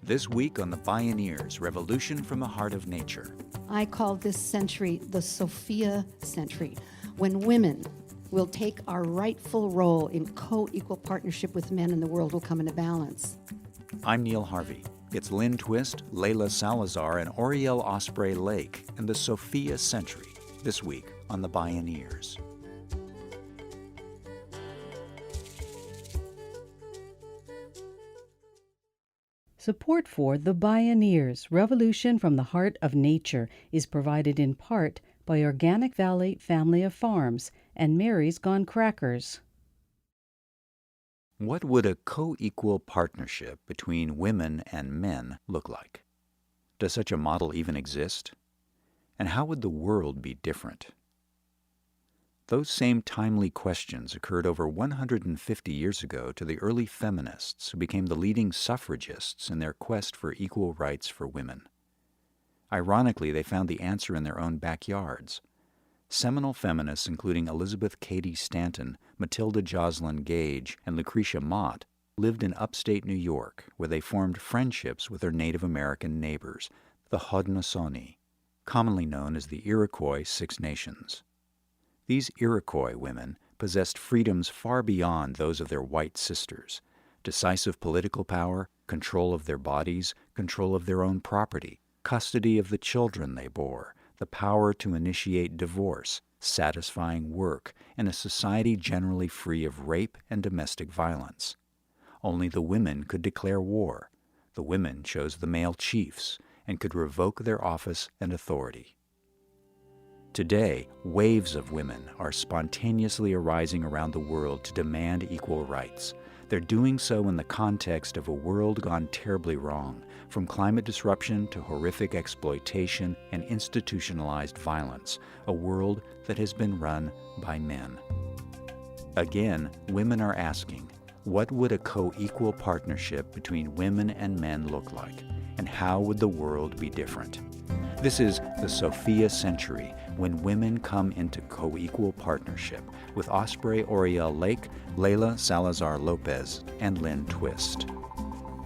This week on the Bioneers, Revolution from the Heart of Nature. I call this century the Sophia century, when women will take our rightful role in co-equal partnership with men and the world will come into balance. I'm Neil Harvey. It's Lynn Twist, Leila Salazar, and Orielle-Lake and the Sophia century, this week on the Bioneers. Support for The Bioneers, Revolution from the Heart of Nature is provided in part by Organic Valley Family of Farms and Mary's Gone Crackers. What would a co-equal partnership between women and men look like? Does such a model even exist? And how would the world be different? Those same timely questions occurred over 150 years ago to the early feminists who became the leading suffragists in their quest for equal rights for women. Ironically, they found the answer in their own backyards. Seminal feminists including Elizabeth Cady Stanton, Matilda Joslyn Gage, and Lucretia Mott lived in upstate New York, where they formed friendships with their Native American neighbors, the Haudenosaunee, commonly known as the Iroquois Six Nations. These Iroquois women possessed freedoms far beyond those of their white sisters: decisive political power, control of their bodies, control of their own property, custody of the children they bore, the power to initiate divorce, satisfying work, and a society generally free of rape and domestic violence. Only the women could declare war. The women chose the male chiefs and could revoke their office and authority. Today, waves of women are spontaneously arising around the world to demand equal rights. They're doing so in the context of a world gone terribly wrong, from climate disruption to horrific exploitation and institutionalized violence, a world that has been run by men. Again, women are asking, what would a co-equal partnership between women and men look like, and how would the world be different? This is the Sophia century, when women come into co-equal partnership with Osprey Orielle-Lake, Leila Salazar Lopez, and Lynn Twist.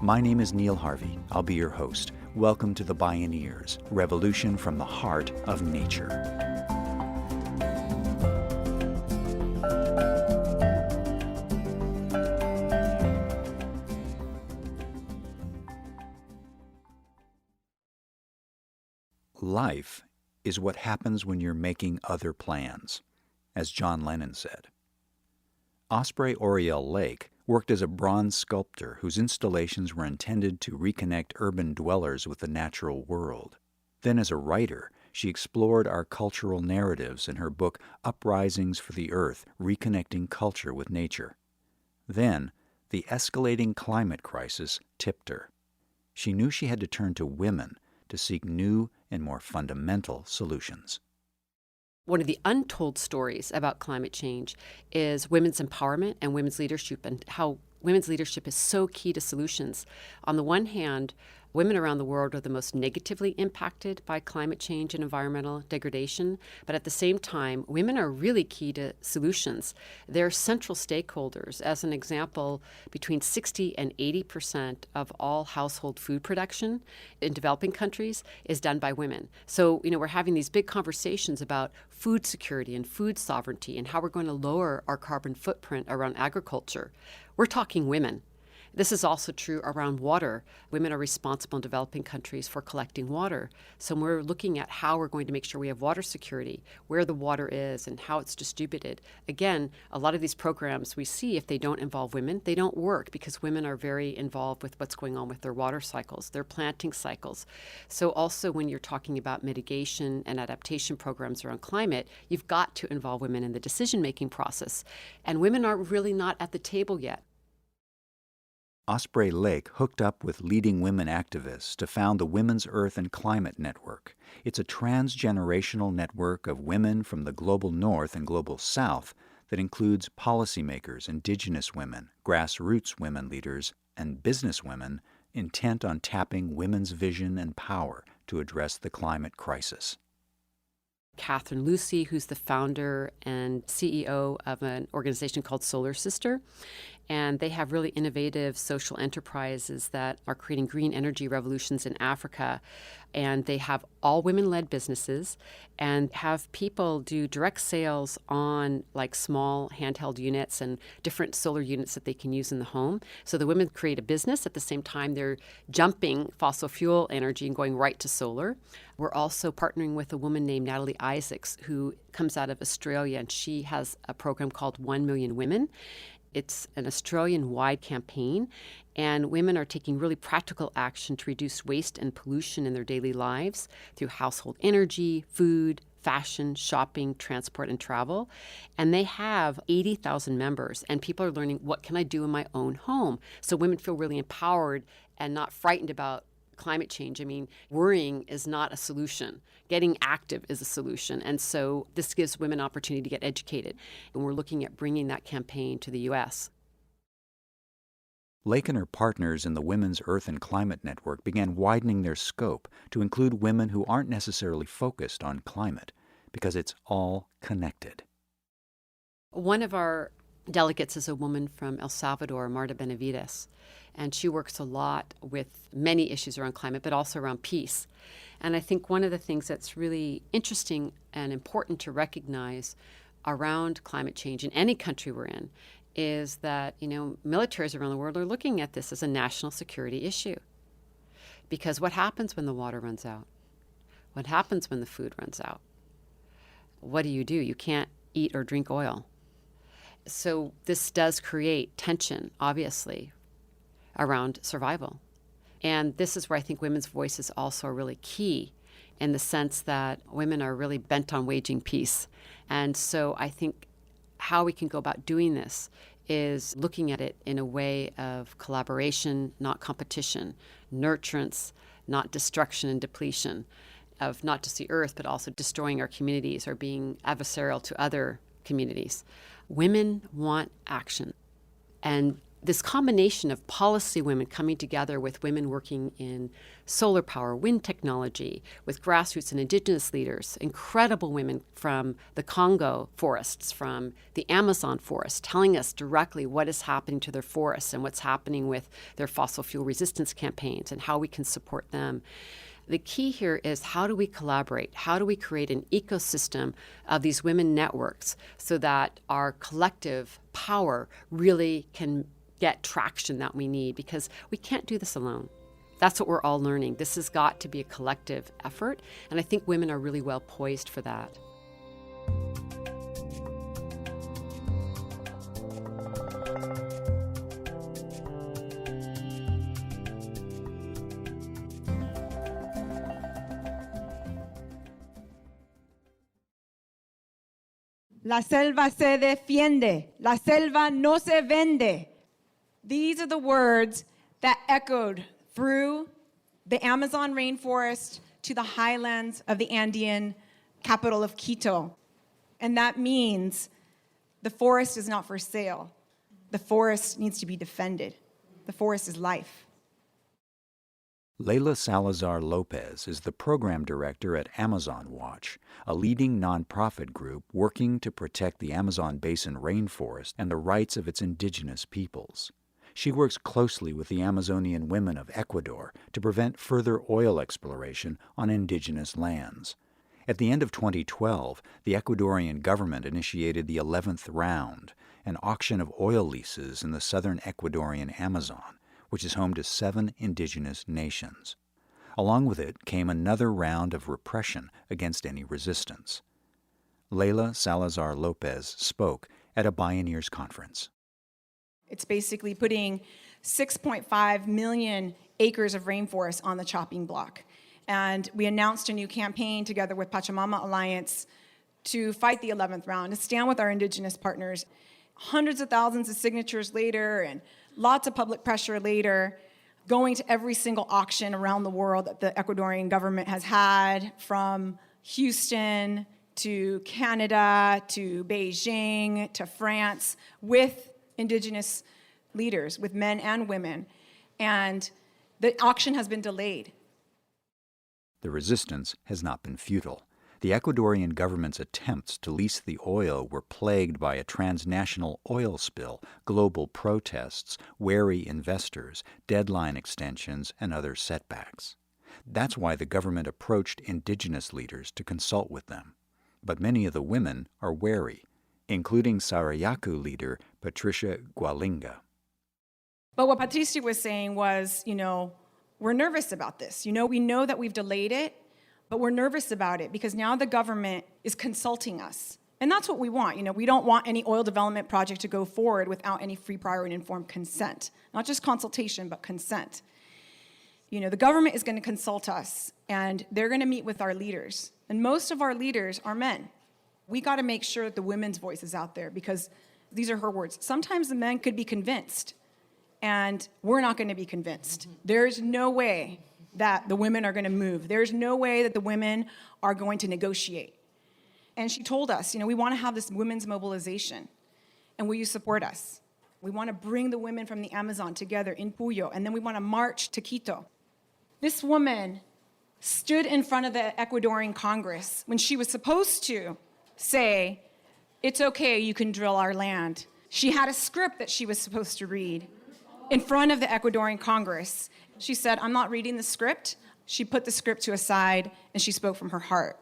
My name is Neil Harvey. I'll be your host. Welcome to the Bioneers, Revolution from the Heart of Nature. Life is what happens when you're making other plans, as John Lennon said. Osprey Orielle-Lake worked as a bronze sculptor whose installations were intended to reconnect urban dwellers with the natural world. Then as a writer, she explored our cultural narratives in her book Uprisings for the Earth, Reconnecting Culture with Nature. Then, the escalating climate crisis tipped her. She knew she had to turn to women to seek new and more fundamental solutions. One of the untold stories about climate change is women's empowerment and women's leadership, and how women's leadership is so key to solutions. On the one hand, women around the world are the most negatively impacted by climate change and environmental degradation, but at the same time, women are really key to solutions. They're central stakeholders. As an example, between 60 and 80% of all household food production in developing countries is done by women. So, we're having these big conversations about food security and food sovereignty and how we're going to lower our carbon footprint around agriculture. We're talking women. This is also true around water. Women are responsible in developing countries for collecting water. So we're looking at how we're going to make sure we have water security, where the water is and how it's distributed. Again, a lot of these programs we see, if they don't involve women, they don't work because women are very involved with what's going on with their water cycles, their planting cycles. So also when you're talking about mitigation and adaptation programs around climate, you've got to involve women in the decision-making process. And women are really not at the table yet. Osprey-Lake hooked up with leading women activists to found the Women's Earth and Climate Network. It's a transgenerational network of women from the global north and global south that includes policymakers, indigenous women, grassroots women leaders, and business women intent on tapping women's vision and power to address the climate crisis. Catherine Lucy, who's the founder and CEO of an organization called Solar Sister. And they have really innovative social enterprises that are creating green energy revolutions in Africa. And they have all women-led businesses and have people do direct sales on like small handheld units and different solar units that they can use in the home. So the women create a business. At the same time, they're jumping fossil fuel energy and going right to solar. We're also partnering with a woman named Natalie Isaacs, who comes out of Australia, and she has a program called 1 Million Women. It's an Australian-wide campaign, and women are taking really practical action to reduce waste and pollution in their daily lives through household energy, food, fashion, shopping, transport, and travel. And they have 80,000 members, and people are learning, what can I do in my own home? So women feel really empowered and not frightened about climate change. I mean, worrying is not a solution. Getting active is a solution. And so this gives women opportunity to get educated. And we're looking at bringing that campaign to the U.S. Lake and her partners in the Women's Earth and Climate Network began widening their scope to include women who aren't necessarily focused on climate, because it's all connected. One of our delegates is a woman from El Salvador, Marta Benavides, and she works a lot with many issues around climate, but also around peace. And I think one of the things that's really interesting and important to recognize around climate change in any country we're in is that, militaries around the world are looking at this as a national security issue. Because what happens when the water runs out? What happens when the food runs out? What do? You can't eat or drink oil. So this does create tension, obviously, around survival. And this is where I think women's voices also are really key, in the sense that women are really bent on waging peace. And so I think how we can go about doing this is looking at it in a way of collaboration, not competition, nurturance, not destruction and depletion, of not just the earth, but also destroying our communities or being adversarial to other communities. Women want action. And this combination of policy women coming together with women working in solar power, wind technology, with grassroots and indigenous leaders, incredible women from the Congo forests, from the Amazon forest, telling us directly what is happening to their forests and what's happening with their fossil fuel resistance campaigns and how we can support them. The key here is, how do we collaborate? How do we create an ecosystem of these women networks so that our collective power really can get traction that we need? Because we can't do this alone. That's what we're all learning. This has got to be a collective effort, and I think women are really well poised for that. La selva se defiende. La selva no se vende. These are the words that echoed through the Amazon rainforest to the highlands of the Andean capital of Quito. And that means the forest is not for sale. The forest needs to be defended. The forest is life. Leila Salazar Lopez is the program director at Amazon Watch, a leading nonprofit group working to protect the Amazon basin rainforest and the rights of its indigenous peoples. She works closely with the Amazonian women of Ecuador to prevent further oil exploration on indigenous lands. At the end of 2012, the Ecuadorian government initiated the 11th round, an auction of oil leases in the southern Ecuadorian Amazon, which is home to 7 indigenous nations. Along with it came another round of repression against any resistance. Leila Salazar Lopez spoke at a Bioneers conference. It's basically putting 6.5 million acres of rainforest on the chopping block. And we announced a new campaign together with Pachamama Alliance to fight the 11th round, to stand with our indigenous partners. Hundreds of thousands of signatures later and lots of public pressure later, going to every single auction around the world that the Ecuadorian government has had, from Houston to Canada to Beijing to France, with indigenous leaders, with men and women. And the auction has been delayed. The resistance has not been futile. The Ecuadorian government's attempts to lease the oil were plagued by a transnational oil spill, global protests, wary investors, deadline extensions, and other setbacks. That's why the government approached indigenous leaders to consult with them. But many of the women are wary, including Sarayaku leader Patricia Gualinga. But what Patricia was saying was, we're nervous about this. We know that we've delayed it, but we're nervous about it because now the government is consulting us. And that's what we want. We don't want any oil development project to go forward without any free, prior, and informed consent. Not just consultation, but consent. The government is going to consult us, and they're going to meet with our leaders. And most of our leaders are men. We got to make sure that the women's voice is out there because these are her words. Sometimes the men could be convinced, and we're not going to be convinced. There's no way that the women are going to move. There's no way that the women are going to negotiate. And she told us, we want to have this women's mobilization, and will you support us? We want to bring the women from the Amazon together in Puyo, and then we want to march to Quito. This woman stood in front of the Ecuadorian Congress when she was supposed to say, it's okay, you can drill our land. She had a script that she was supposed to read in front of the Ecuadorian Congress. She said, I'm not reading the script. She put the script to a side and she spoke from her heart.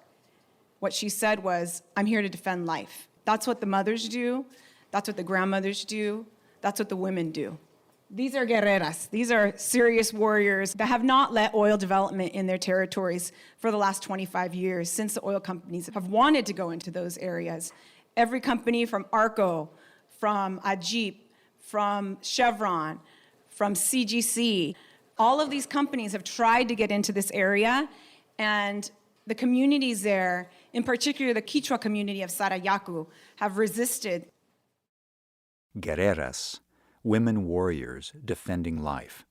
What she said was, I'm here to defend life. That's what the mothers do. That's what the grandmothers do. That's what the women do. These are guerreras. These are serious warriors that have not let oil development in their territories for the last 25 years since the oil companies have wanted to go into those areas. Every company from Arco, from Ajip, from Chevron, from CGC, all of these companies have tried to get into this area, and the communities there, in particular the Quechua community of Sarayaku, have resisted. Guerreras, women warriors defending life,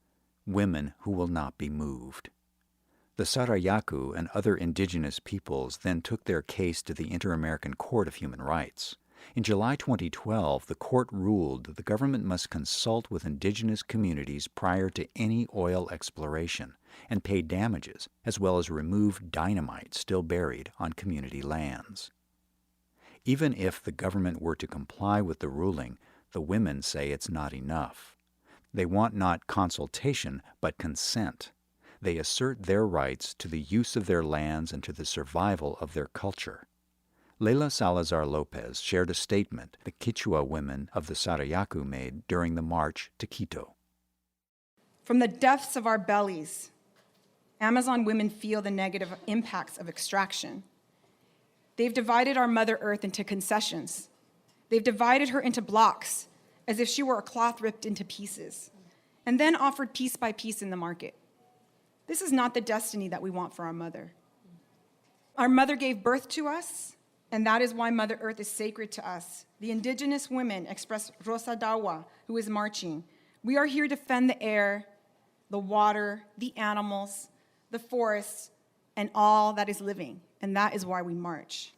women who will not be moved. The Sarayaku and other indigenous peoples then took their case to the Inter-American Court of Human Rights. In July 2012, the court ruled that the government must consult with indigenous communities prior to any oil exploration and pay damages, as well as remove dynamite still buried on community lands. Even if the government were to comply with the ruling, the women say it's not enough. They want not consultation, but consent. They assert their rights to the use of their lands and to the survival of their culture. Leila Salazar Lopez shared a statement the Quechua women of the Sarayaku made during the march to Quito. From the depths of our bellies, Amazon women feel the negative impacts of extraction. They've divided our Mother Earth into concessions. They've divided her into blocks as if she were a cloth ripped into pieces, and then offered piece by piece in the market. This is not the destiny that we want for our mother. Our mother gave birth to us, and that is why Mother Earth is sacred to us. The indigenous women express Rosa Dawa, who is marching. We are here to defend the air, the water, the animals, the forests, and all that is living, and that is why we march.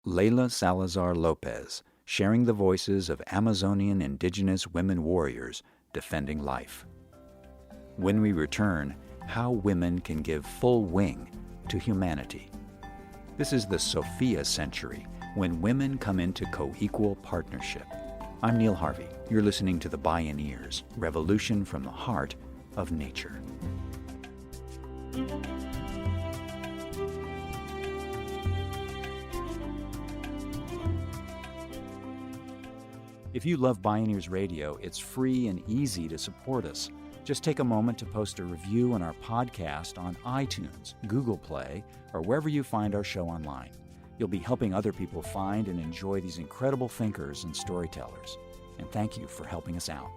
Leila Salazar Lopez, sharing the voices of Amazonian indigenous women warriors defending life. When we return, how women can give full wing to humanity. This is the Sophia century, when women come into co-equal partnership. I'm Neil Harvey. You're listening to the Bioneers, Revolution from the Heart of Nature. If you love Bioneers Radio, it's free and easy to support us. Just take a moment to post a review on our podcast on iTunes, Google Play, or wherever you find our show online. You'll be helping other people find and enjoy these incredible thinkers and storytellers. And thank you for helping us out.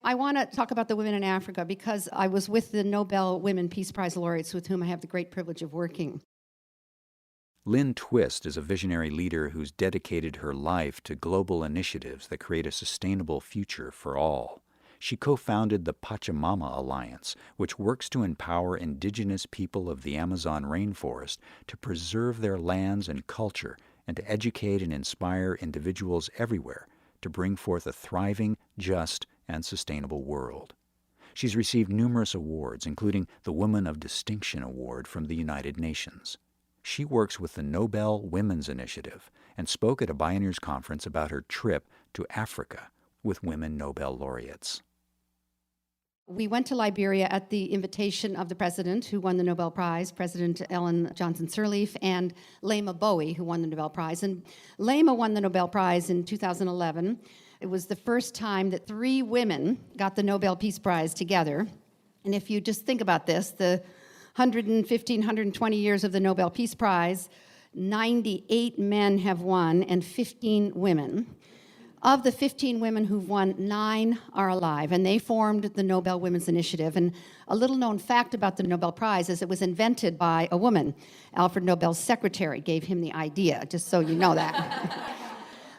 I want to talk about the women in Africa because I was with the Nobel Women Peace Prize laureates with whom I have the great privilege of working. Lynn Twist is a visionary leader who's dedicated her life to global initiatives that create a sustainable future for all. She co-founded the Pachamama Alliance, which works to empower indigenous people of the Amazon rainforest to preserve their lands and culture and to educate and inspire individuals everywhere to bring forth a thriving, just, and sustainable world. She's received numerous awards, including the Woman of Distinction Award from the United Nations. She works with the Nobel Women's Initiative and spoke at a Bioneers conference about her trip to Africa with women Nobel laureates. We went to Liberia at the invitation of the president who won the Nobel Prize, President Ellen Johnson Sirleaf, and Leila Bowie, who won the Nobel Prize. And Leila won the Nobel Prize in 2011. It was the first time that 3 women got the Nobel Peace Prize together. And if you just think about this, the 115, 120 years of the Nobel Peace Prize, 98 men have won and 15 women. Of the 15 women who've won, 9 are alive, and they formed the Nobel Women's Initiative. And a little-known fact about the Nobel Prize is it was invented by a woman. Alfred Nobel's secretary gave him the idea, just so you know that.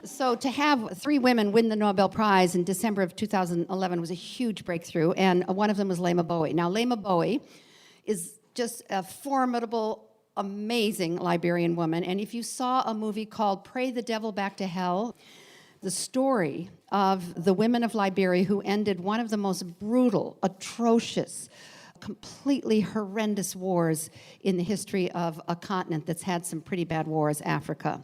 So to have 3 women win the Nobel Prize in December of 2011 was a huge breakthrough, and one of them was Leila Bowie. Now, Leila Bowie is just a formidable, amazing Liberian woman, and if you saw a movie called Pray the Devil Back to Hell, the story of the women of Liberia who ended one of the most brutal, atrocious, completely horrendous wars in the history of a continent that's had some pretty bad wars, Africa.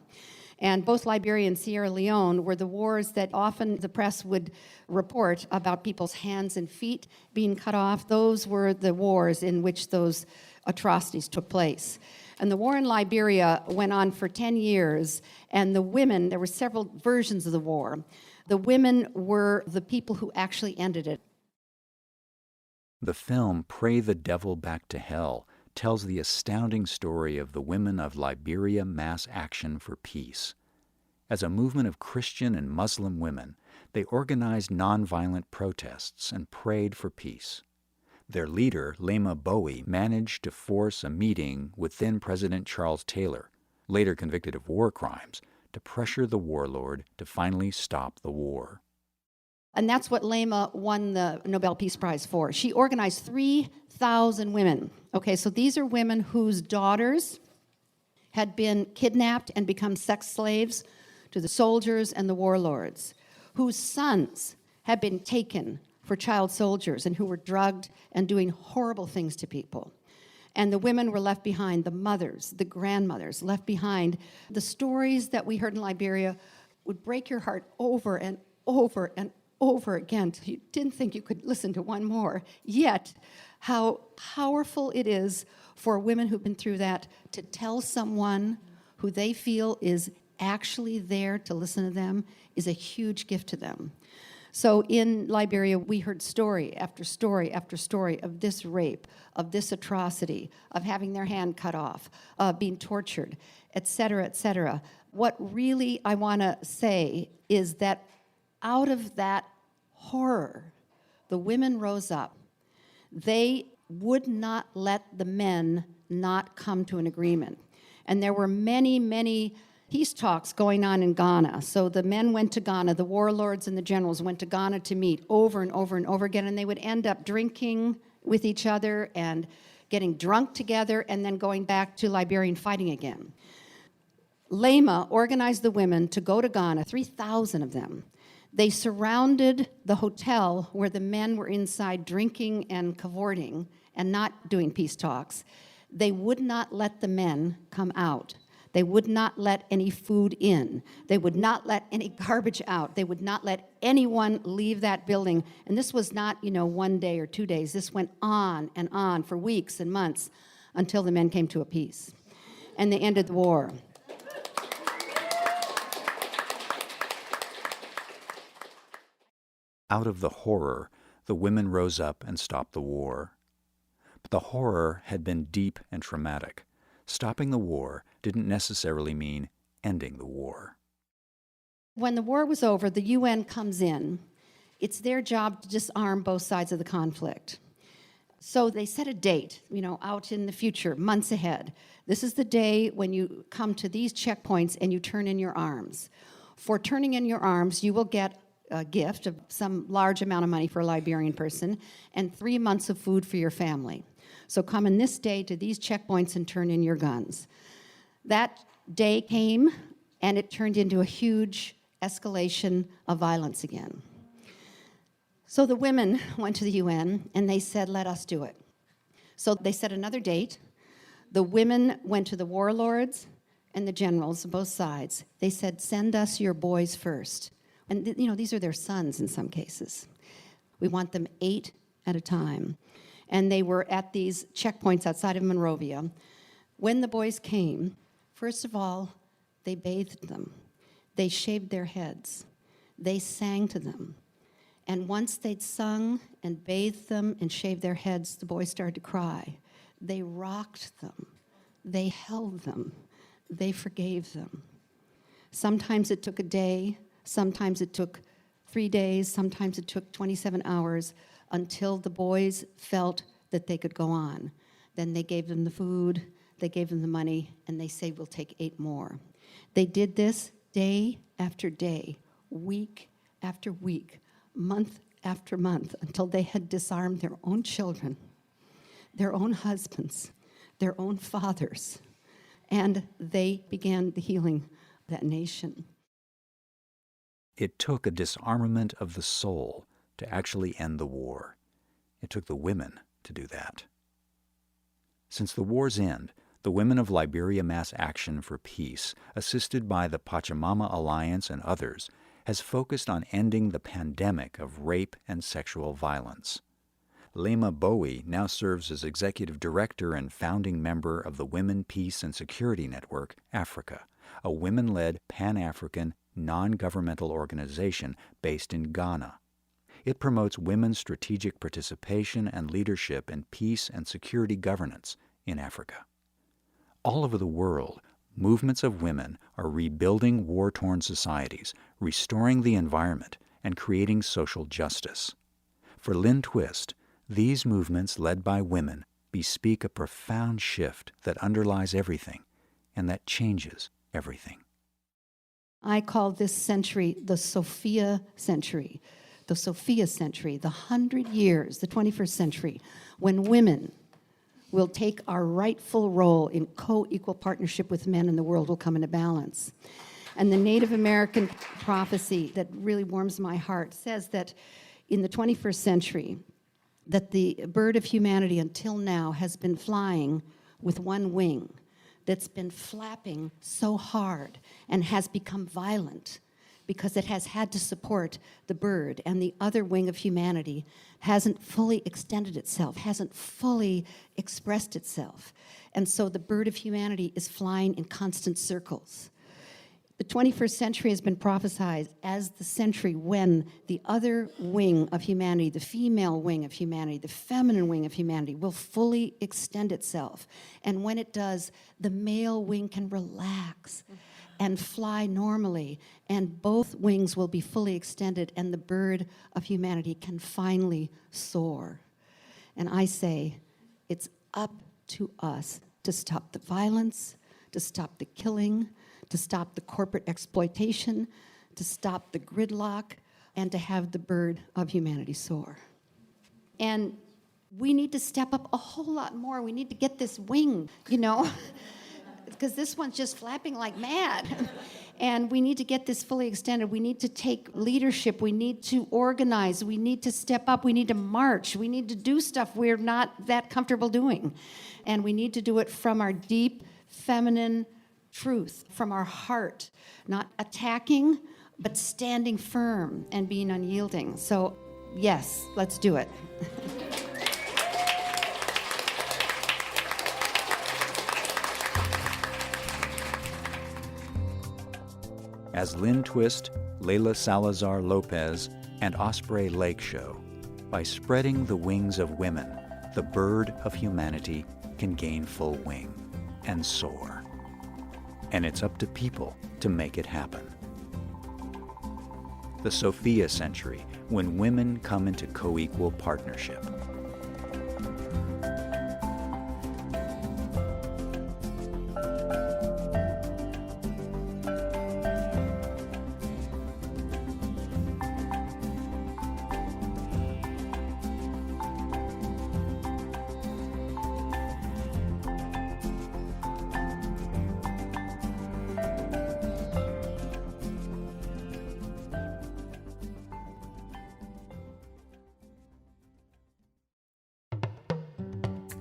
And both Liberia and Sierra Leone were the wars that often the press would report about people's hands and feet being cut off. Those were the wars in which those atrocities took place. And the war in Liberia went on for 10 years, and the women, there were several versions of the war. The women were the people who actually ended it. The film Pray the Devil Back to Hell tells the astounding story of the women of Liberia Mass Action for Peace. As a movement of Christian and Muslim women, they organized nonviolent protests and prayed for peace. Their leader, Leila Bowie, managed to force a meeting with then-President Charles Taylor, later convicted of war crimes, to pressure the warlord to finally stop the war. And that's what Leila won the Nobel Peace Prize for. She organized 3,000 women. Okay, so these are women whose daughters had been kidnapped and become sex slaves to the soldiers and the warlords, whose sons had been taken for child soldiers and who were drugged and doing horrible things to people. And the women were left behind, the mothers, the grandmothers left behind. The stories that we heard in Liberia would break your heart over and over and over again till you didn't think you could listen to one more. Yet, how powerful it is for women who've been through that to tell someone who they feel is actually there to listen to them is a huge gift to them. So in Liberia, we heard story after story after story of this rape, of this atrocity, of having their hand cut off, being tortured, et cetera, et cetera. What really I want to say is that out of that horror, the women rose up. They would not let the men not come to an agreement. And there were many, many peace talks going on in Ghana. So the men went to Ghana, the warlords and the generals went to Ghana to meet over and over and over again, and they would end up drinking with each other and getting drunk together and then going back to Liberia and fighting again. Leila organized the women to go to Ghana, 3,000 of them. They surrounded the hotel where the men were inside drinking and cavorting and not doing peace talks. They would not let the men come out. They would not let any food in. They would not let any garbage out. They would not let anyone leave that building. And this was not, 1 day or 2 days. This went on and on for weeks and months until the men came to a peace. And they ended the war. Out of the horror, the women rose up and stopped the war. But the horror had been deep and traumatic. Stopping the war didn't necessarily mean ending the war. When the war was over, the UN comes in. It's their job to disarm both sides of the conflict. So they set a date, out in the future, months ahead. This is the day when you come to these checkpoints and you turn in your arms. For turning in your arms, you will get a gift of some large amount of money for a Liberian person and 3 months of food for your family. So come in this day to these checkpoints and turn in your guns. That day came, and it turned into a huge escalation of violence again. So the women went to the UN and they said, let us do it. So they set another date. The women went to the warlords and the generals of both sides. They said, send us your boys first. And these are their sons in some cases. We want them 8 at a time. And they were at these checkpoints outside of Monrovia. When the boys came, first of all, they bathed them. They shaved their heads. They sang to them. And once they'd sung and bathed them and shaved their heads, the boys started to cry. They rocked them. They held them. They forgave them. Sometimes it took a day. Sometimes it took 3 days. Sometimes it took 27 hours until the boys felt that they could go on. Then they gave them the food, they gave them the money, and they say, we'll take 8 more. They did this day after day, week after week, month after month, until they had disarmed their own children, their own husbands, their own fathers, and they began the healing of that nation. It took a disarmament of the soul to actually end the war. It took the women to do that. Since the war's end, the women of Liberia Mass Action for Peace, assisted by the Pachamama Alliance and others, has focused on ending the pandemic of rape and sexual violence. Leila Bowie now serves as executive director and founding member of the Women, Peace, and Security Network, Africa, a women-led Pan-African non-governmental organization based in Ghana. It promotes women's strategic participation and leadership in peace and security governance in Africa. All over the world, movements of women are rebuilding war-torn societies, restoring the environment, and creating social justice. For Lynn Twist, these movements led by women bespeak a profound shift that underlies everything and that changes everything. I call this century the Sophia century. The Sophia century, the 100 years, the 21st century, when women will take our rightful role in co-equal partnership with men and the world will come into balance. And the Native American prophecy that really warms my heart says that in the 21st century, that the bird of humanity until now has been flying with one wing, that's been flapping so hard and has become violent because it has had to support the bird, and the other wing of humanity hasn't fully extended itself, hasn't fully expressed itself. And so the bird of humanity is flying in constant circles. The 21st century has been prophesied as the century when the other wing of humanity, the female wing of humanity, the feminine wing of humanity, will fully extend itself. And when it does, the male wing can relax and fly normally, and both wings will be fully extended, and the bird of humanity can finally soar. And I say, it's up to us to stop the violence, to stop the killing, to stop the corporate exploitation, to stop the gridlock, and to have the bird of humanity soar. And we need to step up a whole lot more. We need to get this wing, because this one's just flapping like mad. And we need to get this fully extended. We need to take leadership. We need to organize. We need to step up. We need to march. We need to do stuff we're not that comfortable doing. And we need to do it from our deep feminine truth, from our heart, not attacking, but standing firm and being unyielding. So, yes, let's do it. As Lynn Twist, Leila Salazar Lopez, and Osprey Lake show, by spreading the wings of women, the bird of humanity can gain full wing and soar. And it's up to people to make it happen. The Sophia century, when women come into co-equal partnership.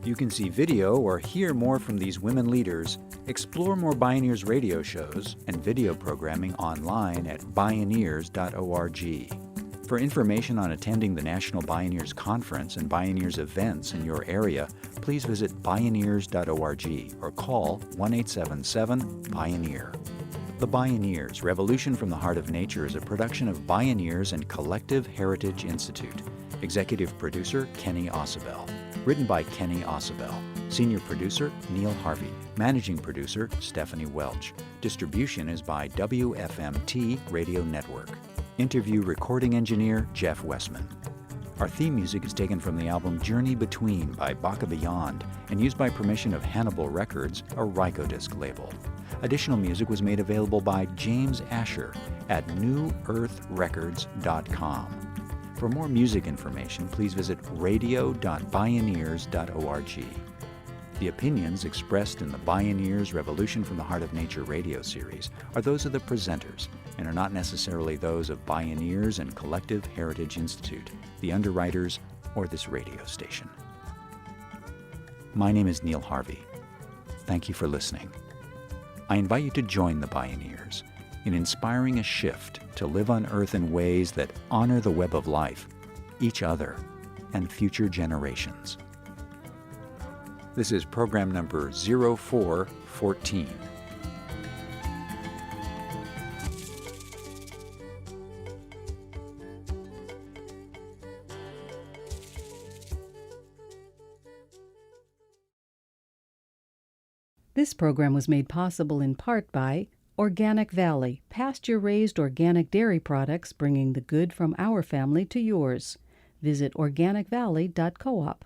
You can see video or hear more from these women leaders, explore more Bioneers radio shows and video programming online at bioneers.org. For information on attending the National Bioneers Conference and Bioneers events in your area, please visit bioneers.org or call 1-877-BIONEER. The Bioneers, Revolution from the Heart of Nature is a production of Bioneers and Collective Heritage Institute. Executive producer, Kenny Osabel. Written by Kenny Osabel. Senior producer, Neil Harvey. Managing producer, Stephanie Welch. Distribution is by WFMT Radio Network. Interview recording engineer, Jeff Westman. Our theme music is taken from the album Journey Between by Baka Beyond and used by permission of Hannibal Records, a Rykodisc label. Additional music was made available by James Asher at newearthrecords.com. For more music information, please visit radio.bioneers.org. The opinions expressed in the Bioneers Revolution from the Heart of Nature radio series are those of the presenters and are not necessarily those of Bioneers and Collective Heritage Institute, the underwriters, or this radio station. My name is Neil Harvey. Thank you for listening. I invite you to join the Bioneers in inspiring a shift to live on Earth in ways that honor the web of life, each other, and future generations. This is program number 0414. This program was made possible in part by Organic Valley, pasture-raised organic dairy products bringing the good from our family to yours. Visit organicvalley.coop.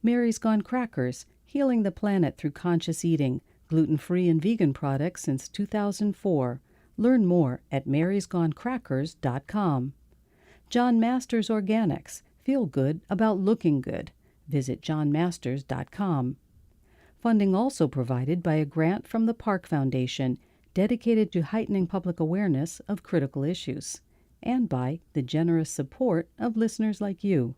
Mary's Gone Crackers, healing the planet through conscious eating, gluten-free and vegan products since 2004. Learn more at marysgonecrackers.com. John Masters Organics, feel good about looking good. Visit johnmasters.com. Funding also provided by a grant from the Park Foundation, dedicated to heightening public awareness of critical issues, and by the generous support of listeners like you.